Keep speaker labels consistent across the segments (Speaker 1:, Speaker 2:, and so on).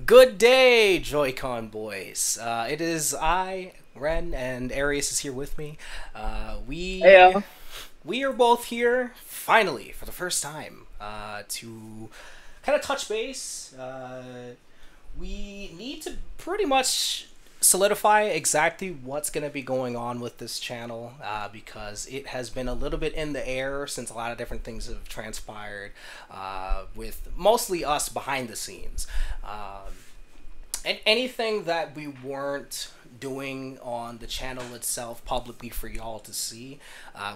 Speaker 1: Good day, JoyConBoyz. It is I, Ren, and Arias is here with me.
Speaker 2: Heyo.
Speaker 1: We are both here finally for the first time to kind of touch base. We need to pretty much solidify exactly what's going to be going on with this channel because it has been a little bit in the air since a lot of different things have transpired with mostly us behind the scenes. And anything that we weren't doing on the channel itself publicly for y'all to see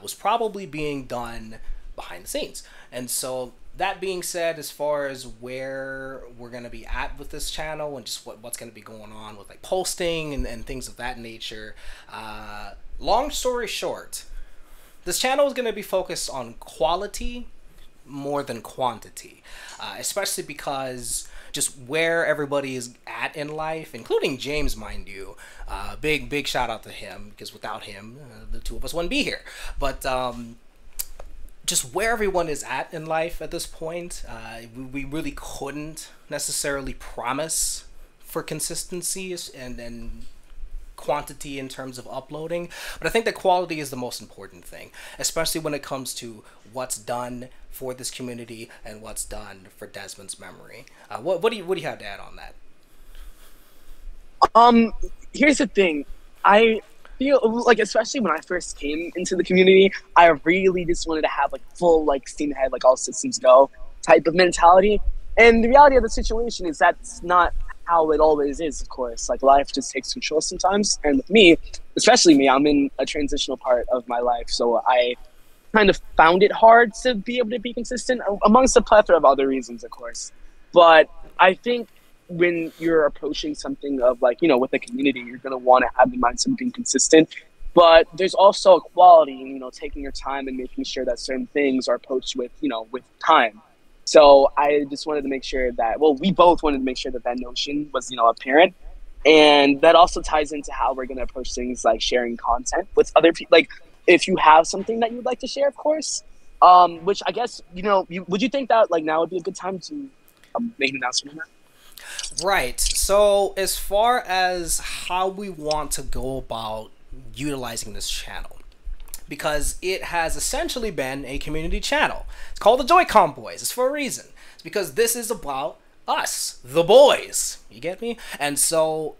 Speaker 1: was probably being done behind the scenes. And so that being said, as far as where we're going to be at with this channel and just what's going to be going on with like posting and things of that nature, long story short, this channel is going to be focused on quality more than quantity, especially because just where everybody is at in life, including James, mind you. Big shout out to him, because without him, the two of us wouldn't be here. But just where everyone is at in life at this point, we really couldn't necessarily promise for consistency and quantity in terms of uploading, but I think that quality is the most important thing, especially when it comes to what's done for this community and what's done for Desmond's memory. What do you have to add on that?
Speaker 2: Here's the thing. I feel like, especially when I first came into the community, I really just wanted to have like full like steam ahead, like all systems go type of mentality. And the reality of the situation is that's not how it always is, of course. Like, life just takes control sometimes. And with me, especially me, I'm in a transitional part of my life. So I kind of found it hard to be able to be consistent, amongst a plethora of other reasons, of course. But I think when you're approaching something of like, with the community, you're going to want to have the mindset of being consistent. But there's also a quality in, taking your time and making sure that certain things are approached with, with time. So I just wanted to make sure that, well, we both wanted to make sure that that notion was, apparent. And that also ties into how we're going to approach things like sharing content with other people. Like, if you have something that you'd like to share, of course, which I guess, would you think that like now would be a good time to make an announcement on that?
Speaker 1: Right. So as far as how we want to go about utilizing this channel, because it has essentially been a community channel. It's called the JoyConBoyz. It's for a reason. It's because this is about us, the boys. You get me? And so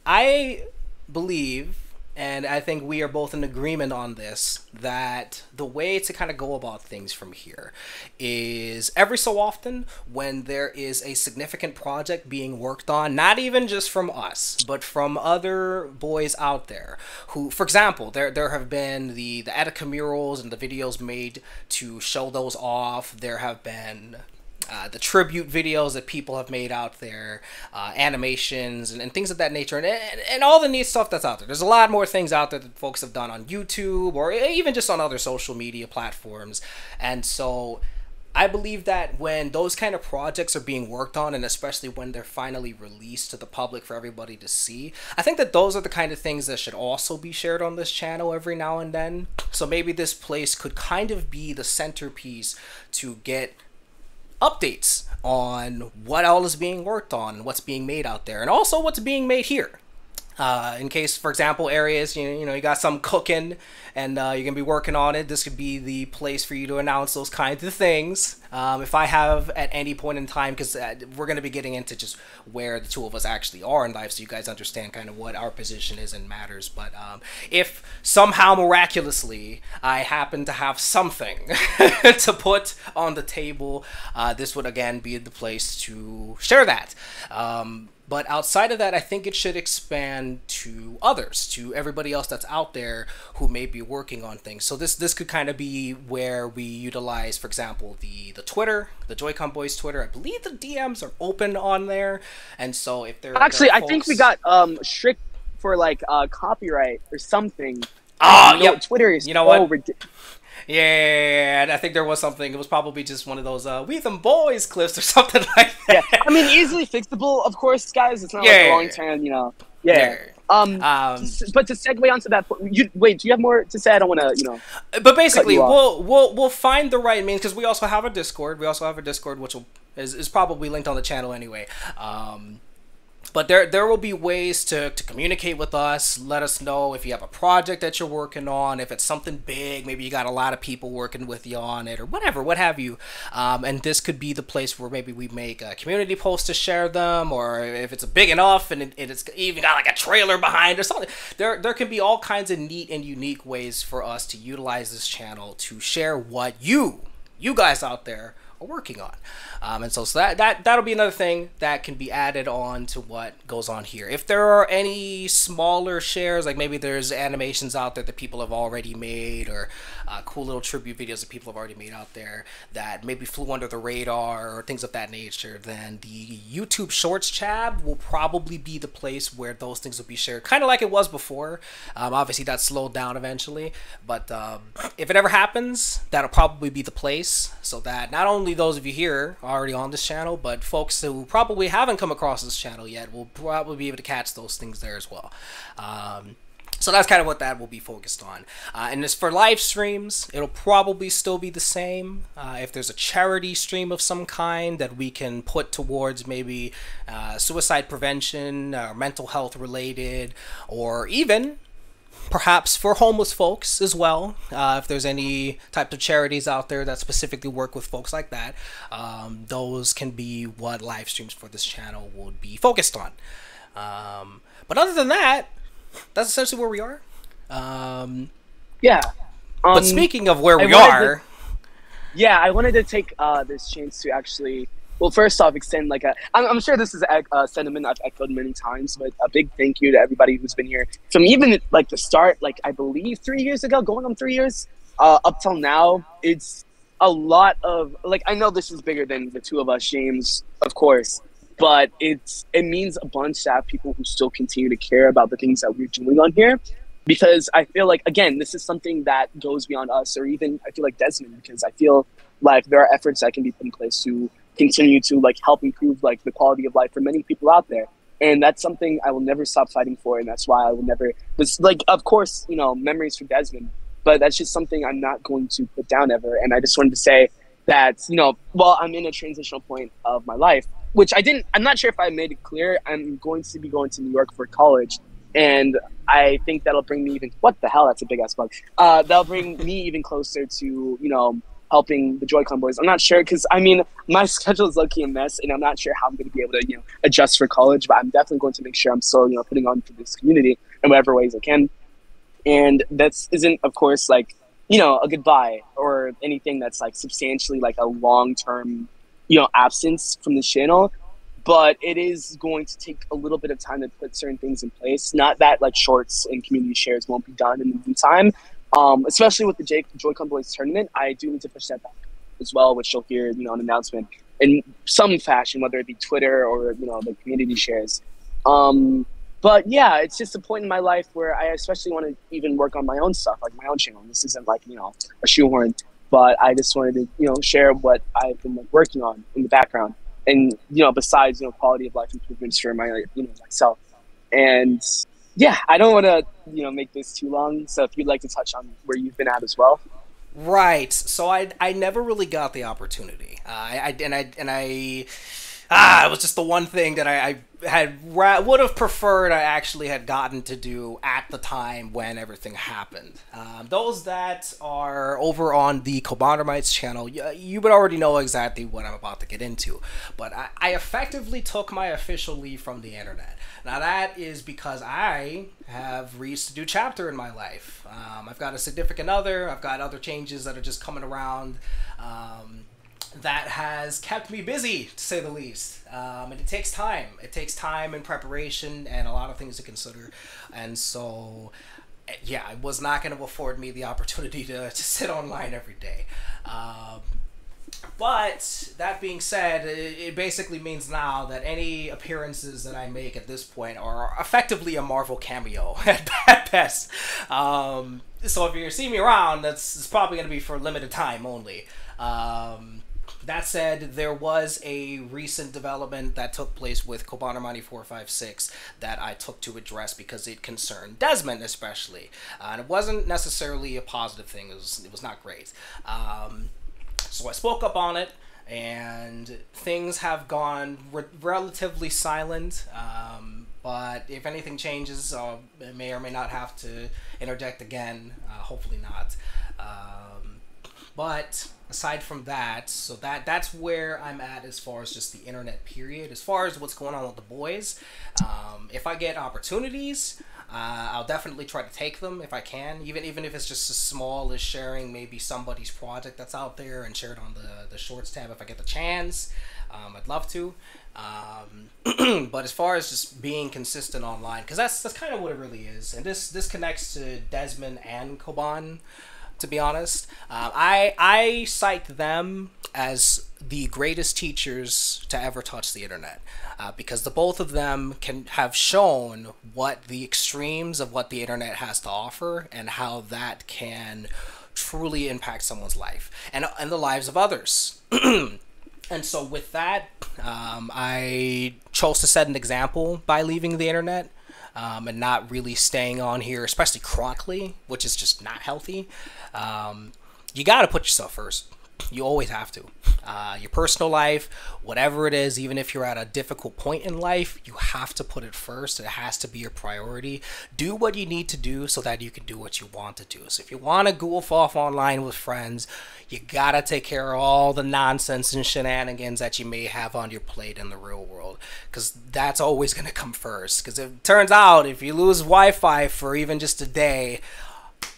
Speaker 1: I believe, and I think we are both in agreement on this, that the way to kind of go about things from here is every so often when there is a significant project being worked on, not even just from us, but from other boys out there who, for example, there have been the Etika murals and the videos made to show those off. There have been the tribute videos that people have made out there, animations and things of that nature, and all the neat stuff that's out there. There's a lot more things out there that folks have done on YouTube or even just on other social media platforms. And so I believe that when those kind of projects are being worked on, and especially when they're finally released to the public for everybody to see, I think that those are the kind of things that should also be shared on this channel every now and then. So maybe this place could kind of be the centerpiece to get updates on what all is being worked on, what's being made out there, and also what's being made here. In case, for example, areas, you got some cooking and you're gonna be working on it, this could be the place for you to announce those kinds of things. If I have at any point in time, because we're gonna be getting into just where the two of us actually are in life, so you guys understand kind of what our position is in matters. But if somehow miraculously I happen to have something to put on the table, this would again be the place to share that. But outside of that, I think it should expand to others, to everybody else that's out there who may be working on things. So this could kind of be where we utilize, for example, the Twitter, the JoyConBoyz Twitter. I believe the DMs are open on there, and so if there
Speaker 2: Actually,
Speaker 1: are
Speaker 2: I think we got strict for like copyright or something.
Speaker 1: Oh, yeah.
Speaker 2: Twitter is
Speaker 1: what?
Speaker 2: ridiculous.
Speaker 1: Yeah, and I think there was something. It was probably just one of those "We them boys" clips or something like that.
Speaker 2: Yeah, I mean, easily fixable, of course, guys. It's not like a long term, Yeah. But to segue onto that, wait, do you have more to say? I don't want to,
Speaker 1: But basically, we'll find the right means, because we also have a Discord. We also have a Discord which will is probably linked on the channel anyway. But there will be ways to communicate with us. Let us know if you have a project that you're working on, if it's something big, maybe you got a lot of people working with you on it, or whatever, what have you. And this could be the place where maybe we make a community post to share them, or if it's big enough and it's even got like a trailer behind or something. There can be all kinds of neat and unique ways for us to utilize this channel to share what you guys out there are working on. And so that'll be another thing that can be added on to what goes on here. If there are any smaller shares, like maybe there's animations out there that people have already made, or cool little tribute videos that people have already made out there that maybe flew under the radar or things of that nature, then the YouTube Shorts tab will probably be the place where those things will be shared, kind of like it was before. Obviously that slowed down eventually, but if it ever happens, that'll probably be the place, so that not only those of you here already on this channel, but folks who probably haven't come across this channel yet will probably be able to catch those things there as well. So that's kind of what that will be focused on. And as for live streams, it'll probably still be the same. If there's a charity stream of some kind that we can put towards maybe suicide prevention or mental health related, or even perhaps for homeless folks as well, if there's any type of charities out there that specifically work with folks like that, those can be what live streams for this channel would be focused on. But other than that, that's essentially where we are.
Speaker 2: Yeah.
Speaker 1: But speaking of where we are,
Speaker 2: I wanted to take this chance to actually, well, first off, extend like I'm sure this is a sentiment I've echoed many times, but a big thank you to everybody who's been here from even like the start, like I believe 3 years ago, going on 3 years, up till now. It's a lot of, like, I know this is bigger than the two of us, James, of course, but it means a bunch to have people who still continue to care about the things that we're doing on here. Because I feel like, again, this is something that goes beyond us, or even I feel like Desmond, because I feel like there are efforts that can be put in place to continue to like help improve like the quality of life for many people out there. And that's something I will never stop fighting for, and that's why I will never, this, like, of course, you know, memories for Desmond, but that's just something I'm not going to put down ever. And I just wanted to say that, you know, while I'm in a transitional point of my life, which I'm not sure if I made it clear, I'm going to be going to New York for college, and I think that'll bring me even, what the hell, that's a big ass bug. That'll bring me even closer to, you know, helping the JoyConBoyz. I'm not sure, because I mean, my schedule is low-key a mess, and I'm not sure how I'm going to be able to, you know, adjust for college, but I'm definitely going to make sure I'm still, you know, putting on for this community in whatever ways I can. And that isn't, of course, like, you know, a goodbye or anything that's like substantially like a long-term, you know, absence from the channel, but it is going to take a little bit of time to put certain things in place. Not that like shorts and community shares won't be done in the meantime. Especially with the JoyConBoyz tournament, I do need to push that back as well, which you'll hear, you know, an announcement in some fashion, whether it be Twitter or, you know, the community shares. But yeah, it's just a point in my life where I especially want to even work on my own stuff, like my own channel. This isn't like, you know, a shoehorn, but I just wanted to, you know, share what I've been like working on in the background, and, you know, besides, you know, quality of life improvements for my, you know, myself. And yeah, I don't want to, you know, make this too long. So if you'd like to touch on where you've been at as well.
Speaker 1: Right. So I never really got the opportunity. It was just the one thing that I would have preferred I actually had gotten to do at the time when everything happened. Those that are over on the JoyConBoyz channel, you would already know exactly what I'm about to get into. But I effectively took my official leave from the internet. Now that is because I have reached a new chapter in my life. I've got a significant other. I've got other changes that are just coming around. That has kept me busy, to say the least. And it takes time. It takes time and preparation and a lot of things to consider. And so, yeah, it was not going to afford me the opportunity to sit online every day. But that being said, it basically means now that any appearances that I make at this point are effectively a Marvel cameo at best. So if you see me around, it's probably going to be for a limited time only. That said, there was a recent development that took place with JoyConBoyz that I took to address because it concerned Desmond especially. And it wasn't necessarily a positive thing. It was not great. So I spoke up on it, and things have gone relatively silent. But if anything changes, it may or may not have to interject again. Hopefully not. But aside from that, so that's where I'm at as far as just the internet period. As far as what's going on with the boys, if I get opportunities, I'll definitely try to take them if I can, even if it's just as small as sharing maybe somebody's project that's out there and share it on the shorts tab if I get the chance. I'd love to. But as far as just being consistent online, because that's kind of what it really is, and this connects to Desmond and Koban. To be honest, I cite them as the greatest teachers to ever touch the internet, because the both of them have shown what the extremes of what the internet has to offer and how that can truly impact someone's life and the lives of others. And so with that, I chose to set an example by leaving the internet. And not really staying on here, especially chronically, which is just not healthy. You got to put yourself first. You always have to. Your personal life, whatever it is, even if you're at a difficult point in life, you have to put it first. It has to be your priority. Do what you need to do so that you can do what you want to do. So if you want to goof off online with friends, you got to take care of all the nonsense and shenanigans that you may have on your plate in the real world, because that's always going to come first. Because it turns out if you lose Wi-Fi for even just a day,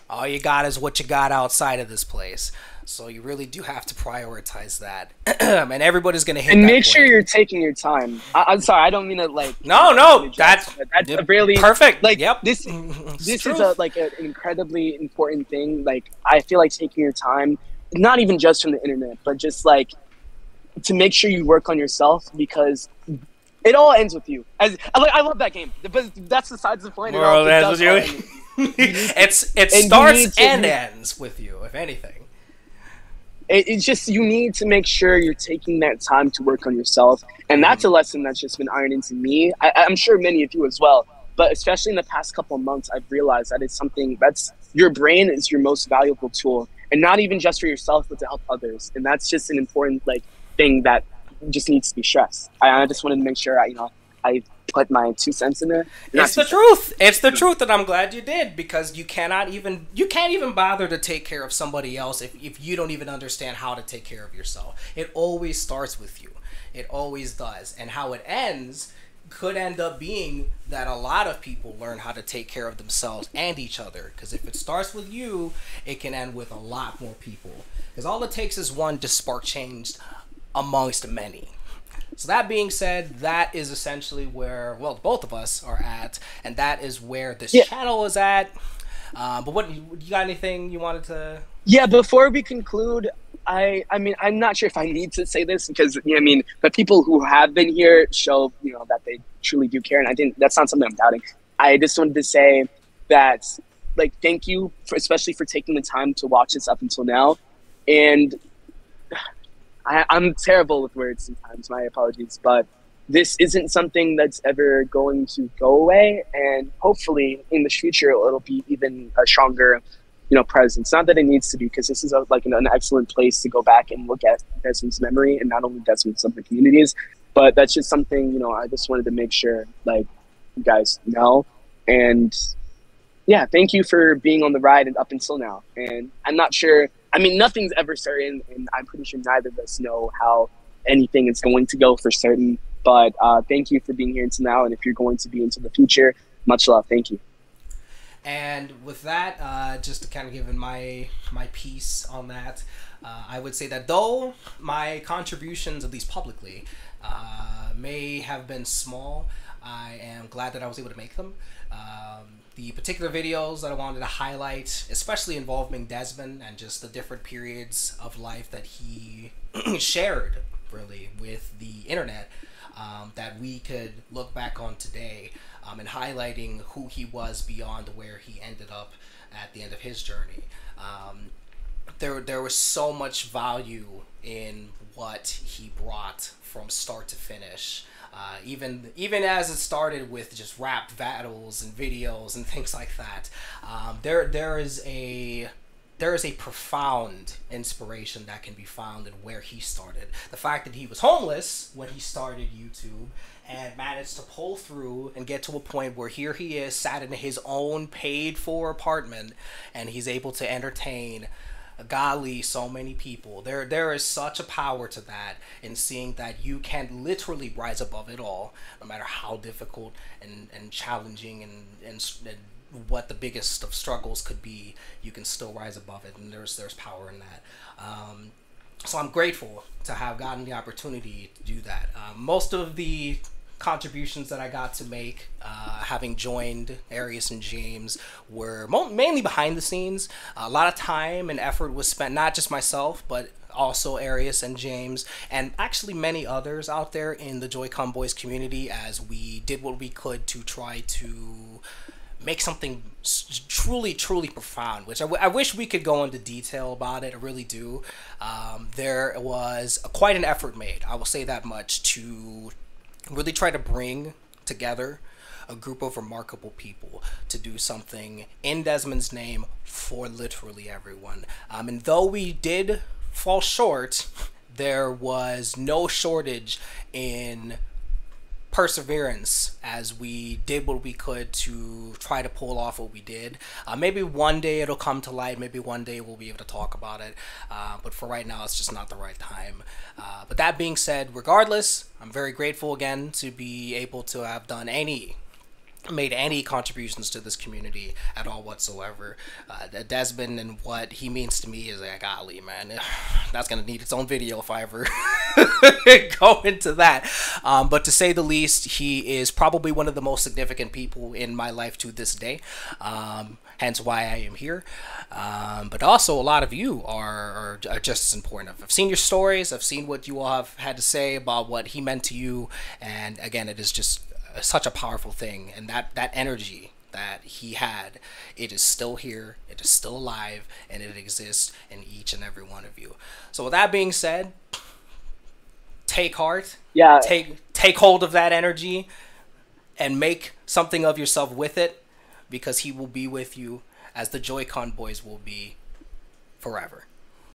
Speaker 1: all you got is what you got outside of this place. So you really do have to prioritize that. And everybody's going to hit
Speaker 2: and
Speaker 1: that
Speaker 2: make sure
Speaker 1: point.
Speaker 2: you're taking your time. I'm sorry, I don't mean to like.
Speaker 1: No, that's
Speaker 2: really
Speaker 1: perfect.
Speaker 2: Like,
Speaker 1: yep.
Speaker 2: This is an incredibly important thing. Like, I feel like taking your time, not even just from the internet, but just like to make sure you work on yourself, because it all ends with you. I love that game, but that's besides the point.
Speaker 1: Well, it ends with you. It starts and ends with you, if anything.
Speaker 2: It's just, you need to make sure you're taking that time to work on yourself. And that's a lesson that's just been ironed into me. I'm sure many of you as well. But especially in the past couple of months, I've realized that it's something that's, your brain is your most valuable tool. And not even just for yourself, but to help others. And that's just an important thing that just needs to be stressed. I just wanted to make sure I put my 2 cents in there.
Speaker 1: It's the truth. It's the truth, and I'm glad you did, because you can't even bother to take care of somebody else if you don't even understand how to take care of yourself. It always starts with you. It always does. And how it ends could end up being that a lot of people learn how to take care of themselves and each other. Because if it starts with you, it can end with a lot more people. Because all it takes is one to spark change amongst many. So that being said, that is essentially where, well, both of us are at, and that is where this channel is at. But what, you got anything you wanted to?
Speaker 2: Yeah, before we conclude, I mean, I'm not sure if I need to say this, because the people who have been here show that they truly do care, and that's not something I'm doubting. I just wanted to say that, thank you especially for taking the time to watch this up until now, and I'm terrible with words sometimes, my apologies, but this isn't something that's ever going to go away, and hopefully in the future it'll be even a stronger presence. Not that it needs to be, because this is an excellent place to go back and look at Desmond's memory, and not only Desmond's other communities, but that's just something I just wanted to make sure you guys know. And yeah, thank you for being on the ride and up until now. And I'm not sure, nothing's ever certain, and I'm pretty sure neither of us know how anything is going to go for certain. But thank you for being here until now, and if you're going to be into the future, much love. Thank you.
Speaker 1: And with that, just to kind of give in my piece on that, I would say that though my contributions, at least publicly, may have been small, I am glad that I was able to make them. The particular videos that I wanted to highlight, especially involving Desmond and just the different periods of life that he shared, really, with the internet, that we could look back on today, and highlighting who he was beyond where he ended up at the end of his journey. There was so much value in what he brought from start to finish. Even as it started with just rap battles and videos and things like that, there is a there is a profound inspiration that can be found in where he started. The fact that he was homeless when he started YouTube and managed to pull through and get to a point where here he is, sat in his own paid-for apartment, and he's able to entertain, golly, so many people. There is such a power to that, in seeing that you can literally rise above it all, no matter how difficult and challenging and what the biggest of struggles could be. You can still rise above it, and there's power in that. So I'm grateful to have gotten the opportunity to do that. Most of the contributions that I got to make, having joined Arias and James, were mainly behind the scenes. A lot of time and effort was spent, not just myself, but also Arias and James, and actually many others out there in the JoyConBoyz community, as we did what we could to try to make something truly profound, which I wish we could go into detail about it. I really do. There was quite an effort made, I will say that much, to really try to bring together a group of remarkable people to do something in Desmond's name for literally everyone. And though we did fall short, there was no shortage in perseverance as we did what we could to try to pull off what we did. Maybe one day it'll come to light, maybe one day we'll be able to talk about it, but for right now it's just not the right time. But that being said, regardless, I'm very grateful again to be able to have made any contributions to this community at all whatsoever. Desmond and what he means to me is like, golly, man, that's gonna need its own video if I ever go into that. But to say the least, he is probably one of the most significant people in my life to this day. Hence why I am here. But also a lot of you are just as important. I've seen your stories, I've seen what you all have had to say about what he meant to you, and again, it is just such a powerful thing. And that energy that he had, it is still here, it is still alive, and it exists in each and every one of you. So with that being said, take heart, take hold of that energy and make something of yourself with it, because he will be with you, as the JoyConBoyz will be forever.